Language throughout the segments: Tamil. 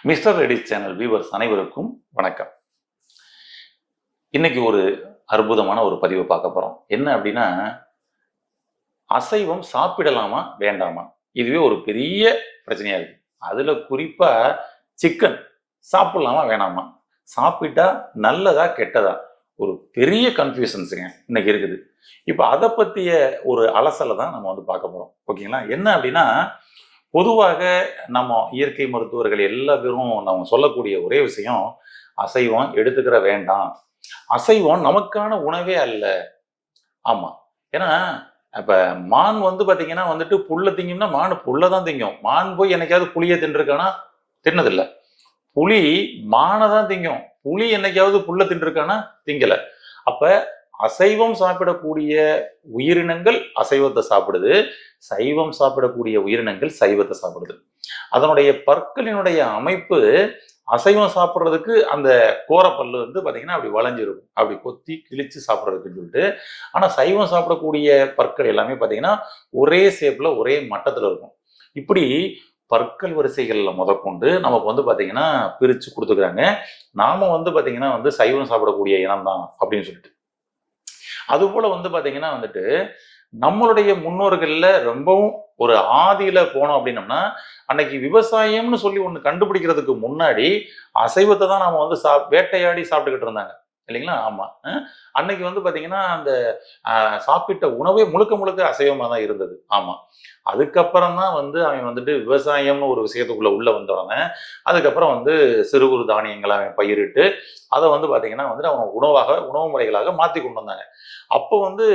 மிஸ்டர் ரெடிஸ் சேனல் வியூவர்ஸ் அனைவருக்கும் வணக்கம். இன்னைக்கு ஒரு அற்புதமான ஒரு பதிவை பார்க்க போறோம். என்ன அப்படின்னா, அசைவம் சாப்பிடலாமா வேண்டாமா, இதுவே ஒரு பெரிய பிரச்சனையா இருக்கு. அதுல குறிப்பா சிக்கன் சாப்பிடலாமா வேணாமா, சாப்பிட்டா நல்லதா கெட்டதா, ஒரு பெரிய கன்ஃபியூஷன்ஸுங்க இன்னைக்கு இருக்குது. இப்போ அதை பத்திய ஒரு அலசலை தான் நம்ம வந்து பார்க்க போறோம். ஓகேங்களா? என்ன அப்படின்னா, பொதுவாக நம்ம இயற்கை மருத்துவர்கள் எல்லா பேரும் நம்ம சொல்லக்கூடிய ஒரே விஷயம், அசைவம் எடுத்துக்கிற வேண்டாம், அசைவம் நமக்கான உணவே அல்ல. ஆமா. ஏன்னா இப்ப மான் வந்து பாத்தீங்கன்னா வந்துட்டு புல்ல திங்கும்னா மான் புல்ல தான் திங்கும். மான் போய் என்னைக்காவது புளிய தின்றுருக்கானா? தின்னதில்லை. புலி மானை தான் திங்கும். புலி என்னைக்காவது புல்ல தின்றுருக்கானா? திங்கல. அப்ப அசைவம் சாப்பிடக்கூடிய உயிரினங்கள் அசைவத்தை சாப்பிடுது, சைவம் சாப்பிடக்கூடிய உயிரினங்கள் சைவத்தை சாப்பிடுது. அதனுடைய பற்களினுடைய அமைப்பு அசைவம் சாப்பிட்றதுக்கு அந்த கோரப்பல்லு வந்து பாத்தீங்கன்னா அப்படி வளைஞ்சிருக்கும், அப்படி கொத்தி கிழிச்சு சாப்பிட்றதுக்குன்னு சொல்லிட்டு. ஆனா சைவம் சாப்பிடக்கூடிய பற்கள் எல்லாமே பாத்தீங்கன்னா ஒரே ஷேப்ல ஒரே மட்டத்துல இருக்கும். இப்படி பற்கள் வரிசைகள்ல முதற்கொண்டு நமக்கு வந்து பாத்தீங்கன்னா பிரிச்சு கொடுத்துக்கிறாங்க. நாம வந்து பாத்தீங்கன்னா வந்து சைவம் சாப்பிடக்கூடிய இனம் தான் அப்படின்னு சொல்லிட்டு. அது போல வந்து பாத்தீங்கன்னா வந்துட்டு நம்மளுடைய முன்னோர்கள்ல ரொம்பவும் ஒரு ஆதியில போனோம் அப்படின்னம்னா, அன்னைக்கு விவசாயம்னு சொல்லி ஒண்ணு கண்டுபிடிக்கிறதுக்கு முன்னாடி அசைவத்தை தான் நாம வந்து வேட்டையாடி சாப்பிட்டுக்கிட்டு இருந்தாங்க இல்லைங்களா? ஆமா. அன்னைக்கு வந்து பாத்தீங்கன்னா அந்த சாப்பிட்ட உணவே முழுக்க முழுக்க அசைவமா தான் இருந்தது. ஆமா. அதுக்கப்புறம் தான் வந்து அவன் வந்துட்டு விவசாயம்னு ஒரு விஷயத்துக்குள்ள உள்ள வந்தவன, அதுக்கப்புறம் வந்து சிறு குறு தானியங்களை அவன் பயிரிட்டு அதை வந்து பாத்தீங்கன்னா வந்துட்டு அவன் உணவு முறைகளாக மாத்தி கொண்டு வந்தாங்க. அப்போ வந்து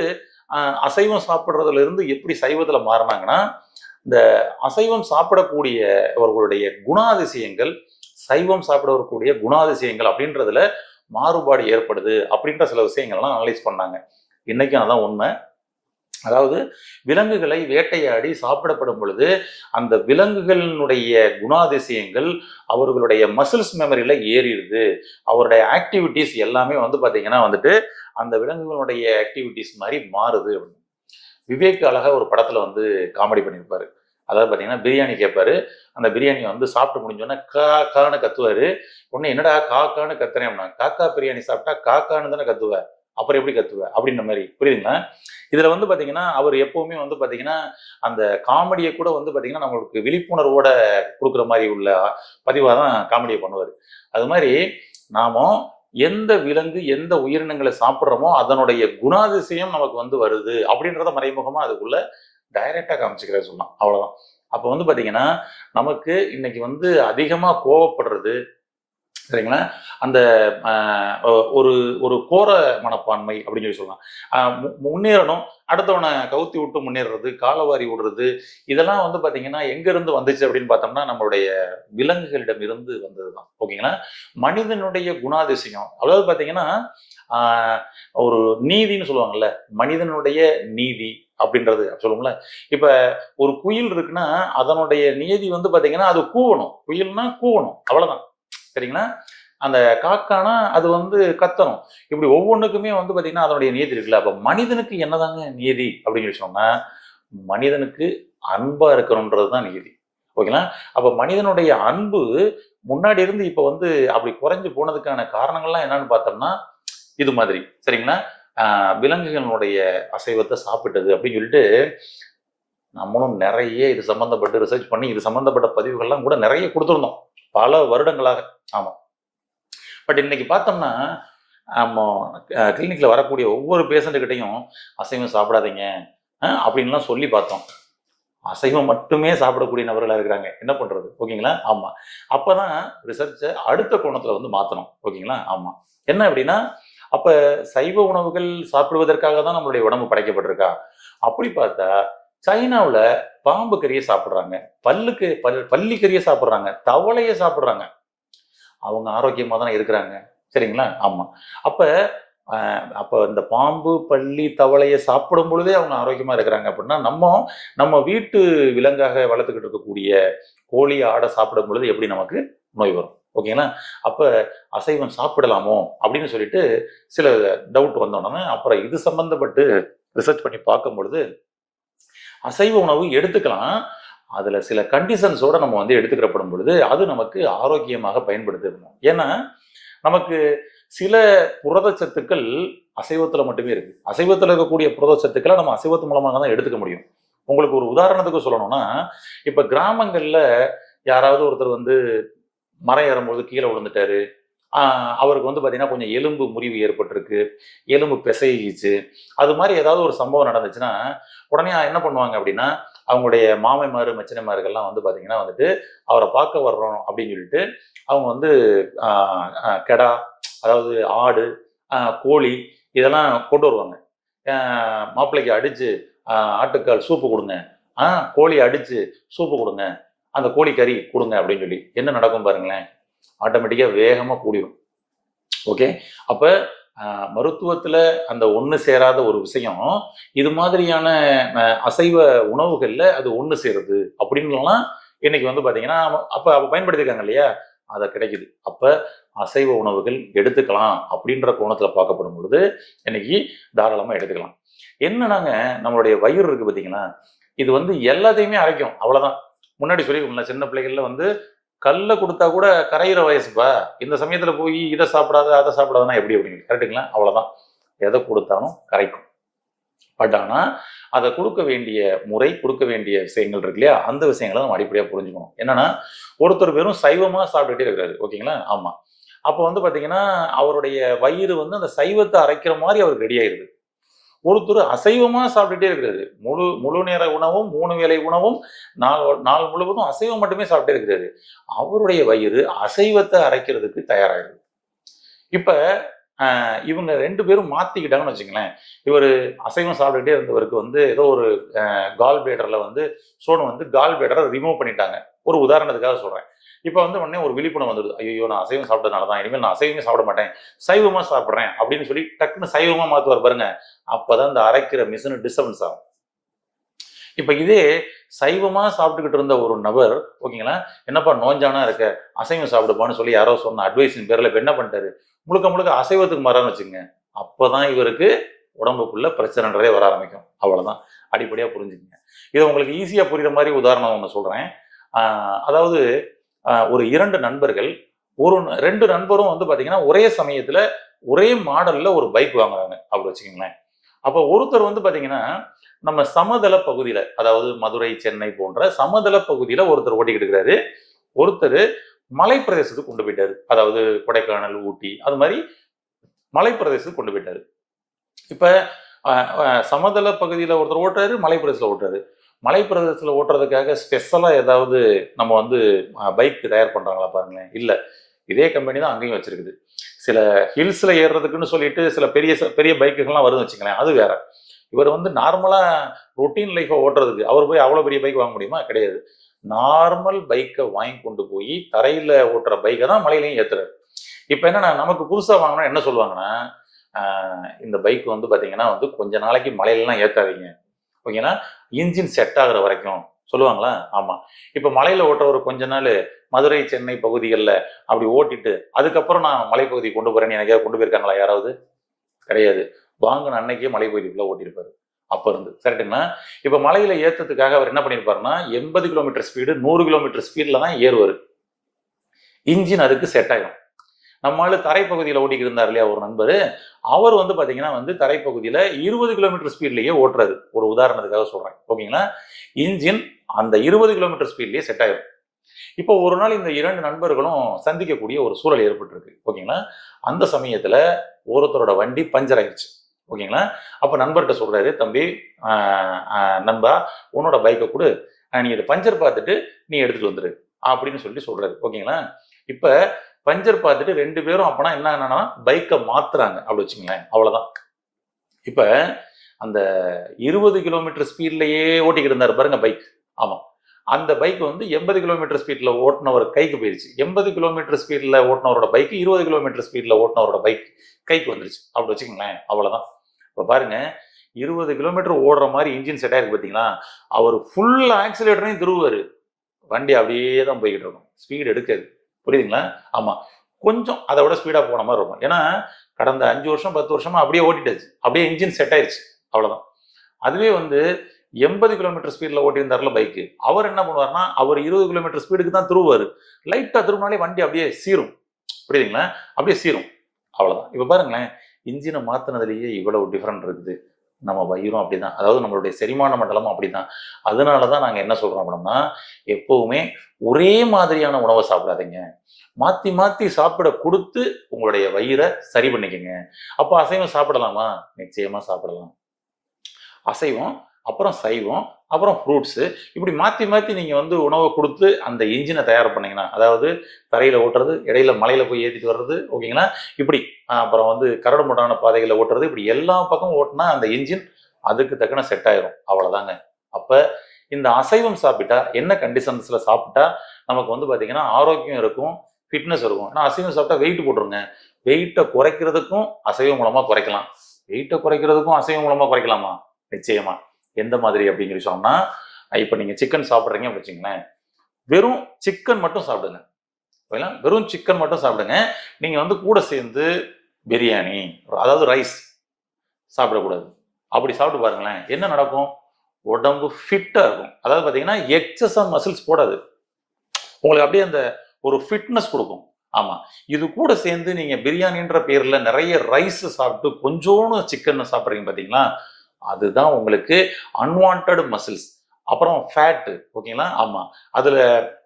அசைவம் சாப்பிட்றதுல இருந்து எப்படி சைவத்துல மாறினாங்கன்னா, இந்த அசைவம் சாப்பிடக்கூடியவர்களுடைய குணாதிசயங்கள் சைவம் சாப்பிடக்கூடிய குணாதிசயங்கள் அப்படின்றதுல மாறுபாடு ஏற்படுது அப்படின்ற சில விஷயங்கள்லாம் அனலைஸ் பண்ணாங்க. இன்னைக்கும் அதான் உண்மை. அதாவது விலங்குகளை வேட்டையாடி சாப்பிடப்படும் பொழுது அந்த விலங்குகளினுடைய குணாதிசயங்கள் அவர்களுடைய மசில்ஸ் மெமரியில ஏறிடுது. அவருடைய ஆக்டிவிட்டிஸ் எல்லாமே வந்து பாத்தீங்கன்னா வந்துட்டு அந்த விலங்குகளுடைய ஆக்டிவிட்டிஸ் மாதிரி மாறுது அப்படின்னு விவேக் அழகா ஒரு படத்துல வந்து காமெடி பண்ணியிருப்பாரு. அதாவது பாத்தீங்கன்னா பிரியாணி கேட்பாரு. அந்த பிரியாணி வந்து சாப்பிட்டு முடிஞ்சோன்னா கான்னு கத்துவாரு. ஒன்னு என்னடா காக்கான்னு கத்துறேன் அப்படின்னா, காக்கா பிரியாணி சாப்பிட்டா காக்கான்னு தானே கத்துவ, அப்புறம் எப்படி கத்துவ அப்படின்ற மாதிரி. புரியுதுங்களா? இதுல வந்து பாத்தீங்கன்னா அவர் எப்பவுமே வந்து பாத்தீங்கன்னா அந்த காமெடியை கூட வந்து பாத்தீங்கன்னா நம்மளுக்கு விழிப்புணர்வோட கொடுக்குற மாதிரி உள்ள பதிவாக தான் காமெடியை பண்ணுவார். அது மாதிரி நாம எந்த விலங்கு எந்த உயிரினங்களை சாப்பிட்றோமோ அதனுடைய குணாதிசயம் நமக்கு வந்து வருது அப்படின்றத மறைமுகமா அதுக்குள்ள டைரக்டா காமிச்சுக்கிறேன் சொல்லலாம். அவ்வளவுதான். அப்ப வந்து பாத்தீங்கன்னா நமக்கு இன்னைக்கு வந்து அதிகமா கோவப்படுறது சரிங்களா, அந்த ஒரு ஒரு கோர மனப்பான்மை அப்படின்னு சொல்லி சொல்லலாம். முன்னேறணும், அடுத்தவனை கவுத்தி விட்டு முன்னேறது, காலவாரி விடுறது, இதெல்லாம் வந்து பாத்தீங்கன்னா எங்க இருந்து வந்துச்சு அப்படின்னு பார்த்தோம்னா நம்மளுடைய விலங்குகளிடம் இருந்து வந்ததுதான். ஓகேங்களா? மனிதனுடைய குணாதிசயம் அதாவது பாத்தீங்கன்னா ஒரு நீதினு சொல்லுவாங்கல்ல, மனிதனுடைய நீதி அப்படின்றது சொல்லுவோம்ல. இப்ப ஒரு குயில் இருக்குன்னா அதனுடைய நீதி வந்து பாத்தீங்கன்னா அது கூவணும். குயில்னா கூவணும், அவ்வளவுதான். சரிங்களா? அந்த காக்கானா அது வந்து கத்தணும். இப்படி ஒவ்வொன்றுக்குமே வந்து பாத்தீங்கன்னா அதனுடைய நீதி இருக்குல்ல. அப்ப மனிதனுக்கு என்னதாங்க நீதி அப்படின்னு சொல்லி சொன்னா, மனிதனுக்கு அன்பா இருக்கணும்ன்றதுதான் நீதி. ஓகேங்களா? அப்ப மனிதனுடைய அன்பு முன்னாடி இருந்து இப்ப வந்து அப்படி குறைஞ்சு போனதுக்கான காரணங்கள்லாம் என்னன்னு பார்த்தோம்னா இது மாதிரி. சரிங்களா? விலங்குகளுடைய அசைவத்தை சாப்பிட்டது அப்படின்னு சொல்லிட்டு நம்மளும் நிறைய இது சம்பந்தப்பட்டு ரிசர்ச் பண்ணி இது சம்பந்தப்பட்ட பதிவுகள்லாம் கூட நிறைய கொடுத்துருந்தோம் பல வருடங்களாக. ஆமா. பட் இன்னைக்கு பார்த்தோம்னா நம்ம கிளினிக்ல வரக்கூடிய ஒவ்வொரு பேஷண்ட்டுக்கிட்டையும் அசைவம் சாப்பிடாதீங்க அப்படின்லாம் சொல்லி பார்த்தோம். அசைவம் மட்டுமே சாப்பிடக்கூடிய நபர்களா இருக்கிறாங்க. என்ன பண்றது? ஓகேங்களா? ஆமா. அப்பதான் ரிசர்ச்சை அடுத்த கோணத்துல வந்து மாத்தணும். ஓகேங்களா? ஆமா. என்ன அப்படின்னா, அப்ப சைவ உணவுகள் சாப்பிடுவதற்காக தான் நம்மளுடைய உடம்பு படைக்கப்பட்டிருக்கா? அப்படி பார்த்தா சைனாவுல பாம்பு கறியை சாப்பிடுறாங்க, பல்லி கறியை சாப்பிடுறாங்க, தவளையை சாப்பிடுறாங்க. அவங்க ஆரோக்கியமா தானே இருக்கிறாங்க. சரிங்களா? ஆமா. அப்ப அப்ப இந்த பாம்பு பல்லி தவளையை சாப்பிடும் பொழுதே அவங்க ஆரோக்கியமா இருக்கிறாங்க அப்படின்னா நம்ம வீட்டு விலங்காக வளர்த்துக்கிட்டு இருக்கக்கூடிய கோழி ஆடை சாப்பிடும் பொழுது எப்படி நமக்கு நோய் வரும்? ஓகேங்களா? அப்ப அசைவம் சாப்பிடலாமோ அப்படின்னு சொல்லிட்டு சில டவுட் வந்தோடனே அப்புறம் இது சம்பந்தப்பட்டு ரிசர்ச் பண்ணி பார்க்கும் பொழுது அசைவ உணவு எடுத்துக்கலாம். அதுல சில கண்டிஷன்ஸோட நம்ம வந்து எடுத்துக்கிறப்படும் பொழுது அது நமக்கு ஆரோக்கியமாக பயன்படுத்தணும். ஏன்னா நமக்கு சில புரதச்சத்துக்கள் அசைவத்துல மட்டுமே இருக்கு. அசைவத்துல இருக்கக்கூடிய புரதச்சத்துக்களை நம்ம அசைவத்து மூலமாக தான் எடுத்துக்க முடியும். உங்களுக்கு ஒரு உதாரணத்துக்கு சொல்லணும்னா, இப்ப கிராமங்கள்ல யாராவது ஒருத்தர் வந்து மரம் ஏறும்போது கீழே விழுந்துட்டாரு. அவருக்கு வந்து பார்த்தீங்கன்னா கொஞ்சம் எலும்பு முறிவு ஏற்பட்டிருக்கு, எலும்பு பிசைஞ்சிச்சு, அது மாதிரி ஏதாவது ஒரு சம்பவம் நடந்துச்சுன்னா உடனே என்ன பண்ணுவாங்க அப்படின்னா, அவங்களுடைய மாமைமாரு மச்சினமார்கள்லாம் வந்து பார்த்தீங்கன்னா வந்துட்டு அவரை பார்க்க வர்றோம் அப்படின்னு சொல்லிட்டு அவங்க வந்து கெடா, அதாவது ஆடு, கோழி இதெல்லாம் கொண்டு வருவாங்க. மாப்பிள்ளைக்கு அடிச்சு ஆட்டுக்கால் சூப்பு கொடுங்க, கோழி அடிச்சு சூப்பு கொடுங்க, அந்த கோழி கறி கொடுங்க அப்படின்னு சொல்லி என்ன நடக்கும் பாருங்களேன், ஆட்டோமேட்டிக்காக வேகமாக கூடிடும். ஓகே, அப்போ மருத்துவத்தில் அந்த ஒன்று சேராத ஒரு விஷயம் இது மாதிரியான அசைவ உணவுகளில் அது ஒன்று சேருது அப்படின்லாம் இன்னைக்கு வந்து பார்த்தீங்கன்னா அப்போ பயன்படுத்திருக்காங்க இல்லையா, அதை கிடைக்குது. அப்போ அசைவ உணவுகள் எடுத்துக்கலாம் அப்படின்ற கோணத்தில் பார்க்கப்படும் பொழுது இன்னைக்கு தாராளமாக எடுத்துக்கலாம். என்னன்னாங்க, நம்மளுடைய வயிறு இருக்கு பார்த்தீங்கன்னா, இது வந்து எல்லாத்தையுமே அரைக்கும், அவ்வளோதான். முன்னாடி சொல்லியிருக்கோம்ல, சின்ன பிள்ளைகள்ல வந்து கல்லை கொடுத்தா கூட கரையிற வயசுப்பா, இந்த சமயத்தில் போய் இதை சாப்பிடாத அதை சாப்பிடாதுன்னா எப்படி அப்படின்னு கரெக்டுங்களா? அவ்வளோதான், எதை கொடுத்தாலும் கரைக்கும். பட் ஆனால் அதை கொடுக்க வேண்டிய முறை, கொடுக்க வேண்டிய விஷயங்கள் இருக்கு இல்லையா, அந்த விஷயங்களை நம்ம அடிப்படையாக புரிஞ்சுக்கணும். என்னன்னா, ஒருத்தர் வெறும் சைவமாக சாப்பிட்டுட்டே இருக்கிறாரு, ஓகேங்களா? ஆமாம். அப்போ வந்து பார்த்தீங்கன்னா அவருடைய வயிறு வந்து அந்த சைவத்தை அரைக்கிற மாதிரி அவருக்கு ரெடி ஆயிடுது. ஒருத்தர் அசைவமாக சாப்பிட்டுட்டே இருக்கிறாரு, முழு நேர உணவும் 3 வேளை உணவும் நாள் முழுவதும் அசைவம் மட்டுமே சாப்பிட்டே இருக்கிறாரு, அவருடைய வயிறு அசைவத்தை அரைக்கிறதுக்கு தயாராகிடுது. இப்போ இவங்க 2 பேரும் மாற்றிக்கிட்டாங்கன்னு வச்சுங்களேன். இவர் அசைவம் சாப்பிட்டுட்டே இருந்தவருக்கு வந்து ஏதோ ஒரு கால் பிளேடரில் வந்து ஸ்டோன் வந்து கால் பிளேடரை ரிமூவ் பண்ணிட்டாங்க. ஒரு உதாரணத்துக்காக சொல்கிறேன். இப்போ வந்து உடனே ஒரு விழிப்புணர்வு வந்துடுது, ஐயோ நான் அசைவம் சாப்பிட்டதுனால தான் இனிமேல் நான் அசைவமே சாப்பிட மாட்டேன், சைவமாக சாப்பிட்றேன் அப்படின்னு சொல்லி டக்குன்னு சைவமாக மாற்றுவார் பாருங்க. அப்போ தான் இந்த அரைக்கிற மிஷின் டிஸ்டர்பன்ஸ் ஆகும். இப்போ இதே சைவமாக சாப்பிட்டுக்கிட்டு இருந்த ஒரு நபர், ஓகேங்களா, என்னப்பா நோஞ்சானா இருக்க, அசைவம் சாப்பிடுப்பான்னு சொல்லி யாரோ சொன்ன அட்வைஸின் பேரில் இப்போ என்ன பண்ணிட்டாரு, முழுக்க அசைவத்துக்கு மாறான்னு வச்சுக்கோங்க. அப்போ தான் இவருக்கு உடம்புக்குள்ள பிரச்சனைன்றதே வர ஆரம்பிக்கும். அவ்வளோதான், அடிப்படையாக புரிஞ்சுக்கங்க. இதை உங்களுக்கு ஈஸியாக புரியுற மாதிரி உதாரணம் ஒன்று சொல்கிறேன். அதாவது ஒரு 2 நண்பர்கள், 2 நண்பரும் வந்து பார்த்தீங்கன்னா ஒரே சமயத்தில் ஒரே மாடலில் ஒரு பைக் வாங்குறாங்க அப்படி வச்சுக்கோங்களேன். அப்போ ஒருத்தர் வந்து பார்த்தீங்கன்னா நம்ம சமதள பகுதியில், அதாவது மதுரை, சென்னை போன்ற சமதள பகுதியில் ஒருத்தர் ஓட்டிக்கிட்டு இருக்கிறாரு. ஒருத்தர் மலை பிரதேசத்துக்கு கொண்டு போயிட்டாரு, அதாவது கொடைக்கானல், ஊட்டி, அது மாதிரி மலை பிரதேசத்துக்கு கொண்டு போயிட்டாரு. இப்போ சமதள பகுதியில் ஒருத்தர் ஓட்டுறாரு, மலை பிரதேசத்தில் ஓட்டுறாரு. மலை பிரதேசத்தில் ஓட்டுறதுக்காக ஸ்பெஷலாக ஏதாவது நம்ம வந்து பைக் தயார் பண்ணுறாங்களா பாருங்களேன், இல்லை. இதே கம்பெனி தான் அங்கேயும் வச்சிருக்குது. சில ஹில்ஸில் ஏறுறதுக்குன்னு சொல்லிட்டு சில பெரிய பைக்குகள்லாம் வருதுன்னு வச்சுங்களேன், அது வேற. இவர் வந்து நார்மலாக ரொட்டீன் லைஃப்பை ஓட்டுறதுக்கு அவர் போய் அவ்வளோ பெரிய பைக் வாங்க முடியுமா? கிடையாது. நார்மல் பைக்கை வாங்கி கொண்டு போய் தரையில் ஓட்டுற பைக்கை தான் மலையிலையும் ஏற்றுறாரு. இப்போ என்னன்னா, நமக்கு புதுசாக வாங்கினா என்ன சொல்லுவாங்கன்னா, இந்த பைக் வந்து பார்த்தீங்கன்னா வந்து கொஞ்ச நாளைக்கு மலையிலலாம் ஏற்றாதீங்க, ஓகேனா இன்ஜின் செட் ஆகுற வரைக்கும் சொல்லுவாங்களா? ஆமாம். இப்போ மலையில் ஓட்டுற ஒரு கொஞ்ச நாள் மதுரை, சென்னை பகுதிகளில் அப்படி ஓட்டிட்டு அதுக்கப்புறம் நான் மலைப்பகுதி கொண்டு போகிறேன்னு எனக்கு கொண்டு போயிருக்காங்களா யாராவது? கிடையாது. வாங்கின அன்னைக்கே மலைப்பகுதிக்குள்ளே ஓட்டியிருப்பாரு அப்போ இருந்து, கரெக்டுங்களா? இப்போ மலையில் ஏற்றத்துக்காக அவர் என்ன பண்ணியிருப்பாருன்னா 80 கிலோமீட்டர் ஸ்பீடு, 100 கிலோமீட்டர் ஸ்பீடில் தான் ஏறுவார். இன்ஜின் அதுக்கு செட் ஆகிடும். நம்மளால தரைப்பகுதியில் ஓட்டிக்கிட்டு இருந்தார் இல்லையா ஒரு நண்பர், அவர் வந்து பார்த்தீங்கன்னா வந்து தரைப்பகுதியில் 20 கிலோமீட்டர் ஸ்பீட்லேயே ஓட்டுறாரு, ஒரு உதாரணத்துக்காக சொல்கிறேன், ஓகேங்களா? இன்ஜின் அந்த 20 கிலோமீட்டர் ஸ்பீட்லேயே செட் ஆகிடும். இப்போ ஒரு நாள் இந்த 2 நண்பர்களும் சந்திக்கக்கூடிய ஒரு சூழல் ஏற்பட்டிருக்கு, ஓகேங்களா? அந்த சமயத்தில் ஒருத்தரோட வண்டி பஞ்சர் ஆயிடுச்சு, ஓகேங்களா? அப்போ நண்பர்கிட்ட சொல்கிறாரு, தம்பி நண்பா உன்னோட பைக்கை கொடு, நீ இதை பஞ்சர் பார்த்துட்டு நீ எடுத்துகிட்டு வந்துடு அப்படின்னு சொல்கிறாரு, ஓகேங்களா? இப்போ பஞ்சர் பார்த்துட்டு 2 பேரும் அப்போனா என்னன்னா பைக்கை மாத்துறாங்க அப்படி வச்சுங்களேன், அவ்வளோதான். இப்போ அந்த 20 கிலோமீட்டர் ஸ்பீட்லேயே ஓட்டிக்கிட்டு இருந்தார் பாருங்க பைக், ஆமாம், அந்த பைக் வந்து 80 கிலோமீட்டர் ஸ்பீடில் ஓட்டினவர் கைக்கு போயிடுச்சு. 80 கிலோமீட்டர் ஸ்பீடில் ஓட்டினவரோட பைக்கு 20 கிலோமீட்டர் ஸ்பீடில் ஓட்டினவரோட பைக் கைக்கு வந்துருச்சு அப்படி வச்சுக்கோங்களேன், அவ்வளோதான். இப்போ பாருங்க, 20 கிலோமீட்டர் ஓடுற மாதிரி இன்ஜின் செட் ஆகிருக்கு பார்த்தீங்களா, அவர் ஃபுல் ஆக்சிலேட்டரையும் திருவுவார், வண்டி அப்படியே தான் போய்கிட்டு இருக்கும், ஸ்பீடு எடுக்காது, புரியுதுங்களா? ஆமாம், கொஞ்சம் அதை விட ஸ்பீடாக போன மாதிரி இருக்கும். ஏன்னா கடந்த 5 வருஷம் 10 வருஷமா அப்படியே ஓட்டிட்டாச்சு, அப்படியே இன்ஜின் செட் ஆயிடுச்சு, அவ்வளோதான். அதுவே வந்து 80 கிலோமீட்டர் ஸ்பீட்ல ஓட்டியிருந்தாருல பைக்கு, அவர் என்ன பண்ணுவாருன்னா அவர் 20 கிலோமீட்டர் ஸ்பீடுக்கு தான் திருவுவாரு. லைட்டா திரும்பினாலே வண்டி அப்படியே சீரும். புரியுதுங்களா? அப்படியே சீரும். அவ்வளவுதான். இப்ப பாருங்களேன், இன்ஜினை மாத்தினதுலயே இவ்வளவு டிஃபரெண்ட் இருக்குது. நம்ம வயிறும் அப்படிதான், அதாவது நம்மளுடைய செரிமான மண்டலமும் அப்படிதான். அதனாலதான் நாங்க என்ன சொல்றோம் அப்படின்னா, எப்பவுமே ஒரே மாதிரியான உணவை சாப்பிடாதீங்க. மாத்தி மாத்தி சாப்பிட கொடுத்து உங்களுடைய வயிறை சரி பண்ணிக்கங்க. அப்ப அசைவம் சாப்பிடலாமா? நிச்சயமா சாப்பிடலாம். அசைவம், அப்புறம் சைவம், அப்புறம் ஃப்ரூட்ஸு, இப்படி மாற்றி மாற்றி நீங்கள் வந்து உணவை கொடுத்து அந்த இன்ஜினை தயார் பண்ணீங்கன்னா, அதாவது தரையில் ஓட்டுறது, இடையில மலையில் போய் ஏற்றிட்டு வர்றது, ஓகேங்களா? இப்படி அப்புறம் வந்து கரடு முரடான பாதைகளில் ஓட்டுறது, இப்படி எல்லா பக்கம் ஓட்டினா அந்த இன்ஜின் அதுக்கு தக்கன செட் ஆயிரும். அவ்வளோதாங்க. அப்போ இந்த அசைவம் சாப்பிட்டா என்ன கண்டிஷன்ஸில் சாப்பிட்டா நமக்கு வந்து பார்த்தீங்கன்னா ஆரோக்கியம் இருக்கும், ஃபிட்னஸ் இருக்கும். ஏன்னா அசைவம் சாப்பிட்டா வெயிட் போட்டுருங்க. வெயிட்டை குறைக்கிறதுக்கும் அசைவம் மூலமாக குறைக்கலாம். வெயிட்டை குறைக்கிறதுக்கும் அசைவம் மூலமாக குறைக்கலாமா? நிச்சயமா. எந்த மாதிரி அப்படிங்கிற சொன்னா, இப்போ நீங்க சிக்கன் சாப்பிட்றீங்க வச்சுங்களேன், வெறும் சிக்கன் மட்டும் சாப்பிடுங்க. வெறும் சிக்கன் மட்டும் சாப்பிடுங்க. நீங்க வந்து கூட சேர்ந்து பிரியாணி, அதாவது ரைஸ் சாப்பிடக்கூடாது. அப்படி சாப்பிட்டு பாருங்களேன், என்ன நடக்கும்? உடம்பு ஃபிட்டா இருக்கும். அதாவது பார்த்தீங்கன்னா எக்ஸஸா மசில்ஸ் போடாது. உங்களுக்கு அப்படியே அந்த ஒரு ஃபிட்னஸ் கொடுக்கும். ஆமா, இது கூட சேர்ந்து நீங்க பிரியாணின்ற பேர்ல நிறைய ரைஸ் சாப்பிட்டு கொஞ்சோண்டு சிக்கன் சாப்பிட்றீங்க பார்த்தீங்களா, அதுதான் உங்களுக்கு அன்வான்ட் மசில்ஸ். அப்புறம் ஃபேட்டு, ஓகேங்களா? ஆமா, அதுல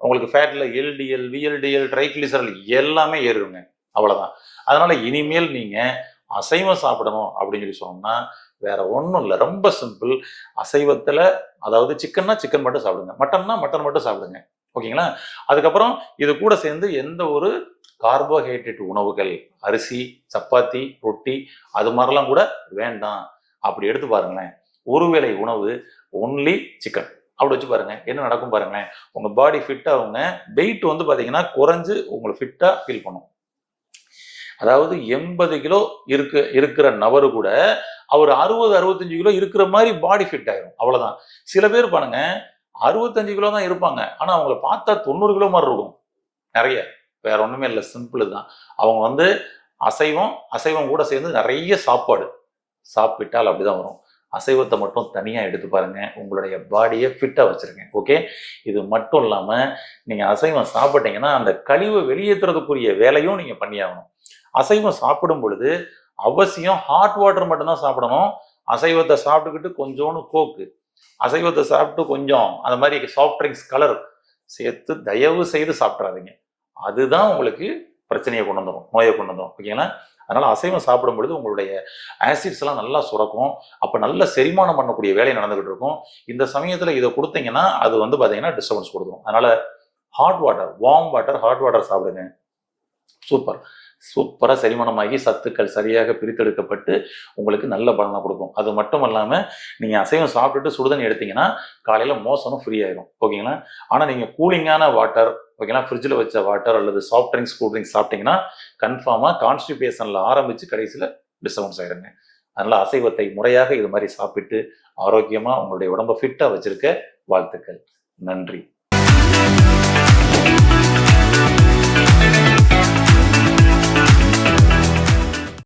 உங்களுக்கு ஃபேட்ல எல்டிஎல், விஎல்டிஎல், ட்ரைக்ளிசரல் எல்லாமே ஏறுங்க. அவ்வளவுதான். அதனால இனிமேல் நீங்க அசைவம் சாப்பிடணும் அப்படின்னு சொல்லி சொன்னோம்னா வேற ஒன்றும் இல்லை, ரொம்ப சிம்பிள். அசைவத்துல அதாவது சிக்கன்னா சிக்கன் மட்டும் சாப்பிடுங்க, மட்டன்னா மட்டன் மட்டும் சாப்பிடுங்க, ஓகேங்களா? அதுக்கப்புறம் இது கூட சேர்ந்து எந்த ஒரு கார்போஹைட்ரேட் உணவுகள், அரிசி, சப்பாத்தி, ரொட்டி அது மாதிரிலாம் கூட வேண்டாம். அப்படி எடுத்து பாருங்களேன், ஒருவேளை உணவு ஒன்லி சிக்கன் அப்படி வச்சு பாருங்க, என்ன நடக்கும் பாருங்களேன். உங்க பாடி ஃபிட் ஆகுங்க. வெயிட் வந்து பாத்தீங்கன்னா குறைஞ்சு உங்களை ஃபிட்டா ஃபீல் பண்ணும். அதாவது 80 கிலோ இருக்கிற நபரு கூட அவர் 60-65 கிலோ இருக்கிற மாதிரி பாடி ஃபிட் ஆயிரும். அவ்வளவுதான். சில பேர் பாருங்க 65 கிலோ தான் இருப்பாங்க, ஆனா அவங்களை பார்த்தா 90 கிலோ மாதிரி இருக்கும். நிறைய, வேற ஒண்ணுமே இல்லை, சிம்பிள் தான். அவங்க வந்து அசைவம் கூட சேர்ந்து நிறைய சாப்பாடு சாப்பிட்டால் அப்படிதான் வரும். அசைவத்தை மட்டும் தனியா எடுத்து பாருங்க, உங்களுடைய பாடியை ஃபிட்டா வச்சிருங்க. ஓகே, இது மட்டும் இல்லாம நீங்க அசைவம் சாப்பிட்டீங்கன்னா அந்த கழிவை வெளியேற்றுறதுக்குரிய வேலையும் நீங்க பண்ணியாகணும். அசைவம் சாப்பிடும் பொழுது அவசியம் ஹாட் வாட்டர் மட்டும்தான் சாப்பிடணும். அசைவத்தை சாப்பிட்டுக்கிட்டு கொஞ்சோன்னு கோக்கு, அசைவத்தை சாப்பிட்டு கொஞ்சம் அந்த மாதிரி சாஃப்ட் ட்ரிங்க்ஸ் கலர் சேர்த்து தயவு செய்து சாப்பிட்றாதீங்க. அதுதான் உங்களுக்கு பிரச்சனையை கொண்டு வந்துடும், நோயை கொண்டு வந்துடும், ஓகேங்களா? அதனால அசைவம் சாப்பிடும் பொழுது உங்களுடைய ஆசிட்ஸ் எல்லாம் நல்லா சுரக்கும். அப்ப நல்ல செரிமானம் பண்ணக்கூடிய வேலை நடந்துகிட்டு இருக்கும். இந்த சமயத்துல இதை கொடுத்தீங்கன்னா அது வந்து பாத்தீங்கன்னா டிஸ்டர்பன்ஸ் கொடுக்கும். அதனால hot water, warm water, hot water சாப்பிடுங்க. சூப்பரா செரிமானமாகி சத்துக்கள் சரியாக பிரித்தெடுக்கப்பட்டு உங்களுக்கு நல்ல பலனை கொடுக்கும். அது மட்டும் இல்லாம நீங்க அசைவம் சாப்பிட்டுட்டு சுடுதண்ணி எடுத்தீங்கன்னா காலையில மோசனும் ஃப்ரீ ஆயிரும், ஓகேங்களா? ஆனா நீங்க கூலிங்கான வாட்டர், ஓகேங்களா, ஃப்ரிட்ஜில் வச்ச வாட்டர் அல்லது சாஃப்ட் ட்ரிங்க்ஸ், கூல் ட்ரிங்க்ஸ் சாப்பிட்டீங்கன்னா கன்ஃபார்மா கான்ஸ்டிபேஷன்ல ஆரம்பிச்சு கடைசியில டிஸ்டர்பன்ஸ் ஆயிருங்க. அதனால அசைவத்தை முறையாக இது மாதிரி சாப்பிட்டு ஆரோக்கியமா உங்களுடைய உடம்பை ஃபிட்டா வச்சிருக்க வாழ்த்துக்கள். நன்றி.